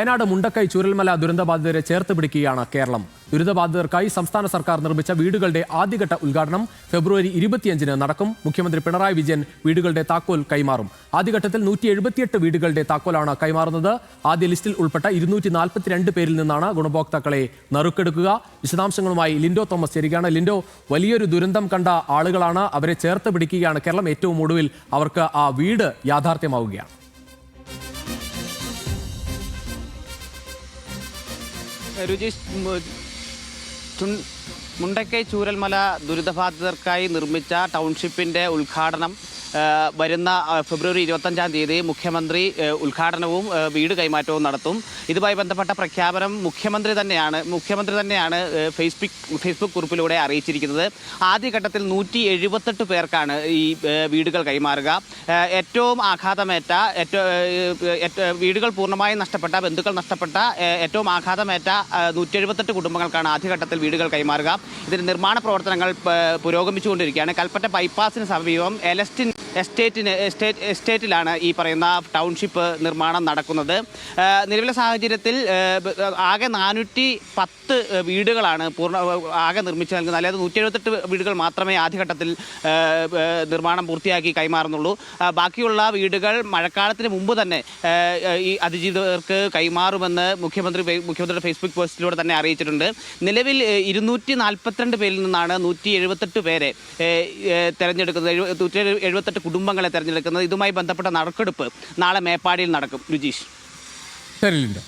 വയനാട് മുണ്ടക്കൈ ചൂരൽമല ദുരന്തബാധിതരെ ചേർത്ത് പിടിക്കുകയാണ് കേരളം. ദുരിതബാധിതർക്കായി സംസ്ഥാന സർക്കാർ നിർമ്മിച്ച വീടുകളുടെ ആദ്യഘട്ട ഉദ്ഘാടനം ഫെബ്രുവരി 25-ന് നടക്കും. മുഖ്യമന്ത്രി പിണറായി വിജയൻ വീടുകളുടെ താക്കോൽ കൈമാറും. ആദ്യഘട്ടത്തിൽ 178 വീടുകളുടെ താക്കോലാണ് കൈമാറുന്നത്. ആദ്യ ലിസ്റ്റിൽ ഉൾപ്പെട്ട 242 പേരിൽ നിന്നാണ് ഗുണഭോക്താക്കളെ നറുക്കെടുക്കുക. വിശദാംശങ്ങളുമായി ലിൻഡോ തോമസ് ചേരുകയാണ്. ലിൻഡോ, വലിയൊരു ദുരന്തം കണ്ട ആളുകളാണ്, അവരെ ചേർത്ത് പിടിക്കുകയാണ് കേരളം. ഏറ്റവും ഒടുവിൽ അവർക്ക് ആ വീട് യാഥാർത്ഥ്യമാവുകയാണ്. മുണ്ടക്കൈ ചൂരൽമല ദുരിതബാധിതർക്കായി നിർമ്മിച്ച ടൗൺഷിപ്പിന്റെ ഉദ്ഘാടനം വരുന്ന ഫെബ്രുവരി 25-ാം തീയതി മുഖ്യമന്ത്രി ഉദ്ഘാടനവും വീട് കൈമാറ്റവും നടത്തും. ഇതുമായി ബന്ധപ്പെട്ട പ്രഖ്യാപനം മുഖ്യമന്ത്രി തന്നെയാണ് ഫേസ്ബുക്ക് കുറിപ്പിലൂടെ അറിയിച്ചിരിക്കുന്നത്. ആദ്യഘട്ടത്തിൽ 178 പേർക്കാണ് ഈ വീടുകൾ കൈമാറുക. ഏറ്റവും ആഘാതമേറ്റ വീടുകൾ പൂർണ്ണമായും നഷ്ടപ്പെട്ട, ബന്ധുക്കൾ നഷ്ടപ്പെട്ട ഏറ്റവും ആഘാതമേറ്റ 178 കുടുംബങ്ങൾക്കാണ് ആദ്യഘട്ടത്തിൽ വീടുകൾ കൈമാറുക. ഇതിന്റെ നിർമ്മാണ പ്രവർത്തനങ്ങൾ പുരോഗമിച്ചുകൊണ്ടിരിക്കുകയാണ്. കൽപ്പറ്റ ബൈപ്പാസിന് സമീപം എലസ്റ്റിൻ എസ്റ്റേറ്റിലാണ് ഈ പറയുന്ന ടൗൺഷിപ്പ് നിർമ്മാണം നടക്കുന്നത്. നിലവിലെ സാഹചര്യത്തിൽ ആകെ 410 വീടുകളാണ് ആകെ നിർമ്മിച്ചു നൽകുന്നത്. അതായത് 178 വീടുകൾ മാത്രമേ ആദ്യഘട്ടത്തിൽ നിർമ്മാണം പൂർത്തിയാക്കി കൈമാറുന്നുള്ളൂ. ബാക്കിയുള്ള വീടുകൾ മഴക്കാലത്തിന് മുമ്പ് തന്നെ ഈ അതിജീവിതർക്ക് കൈമാറുമെന്ന് മുഖ്യമന്ത്രിയുടെ ഫേസ്ബുക്ക് പോസ്റ്റിലൂടെ തന്നെ അറിയിച്ചിട്ടുണ്ട്. നിലവിൽ 242 പേരിൽ നിന്നാണ് 178 പേരെ തെരഞ്ഞെടുക്കുന്നത്, 178 കുടുംബങ്ങളെ തെരഞ്ഞെടുക്കുന്നത്. ഇതുമായി ബന്ധപ്പെട്ട നറുക്കെടുപ്പ് നാളെ മേപ്പാടിയിൽ നടക്കും. രുജീഷ്. ശരി ലിൻഡോ.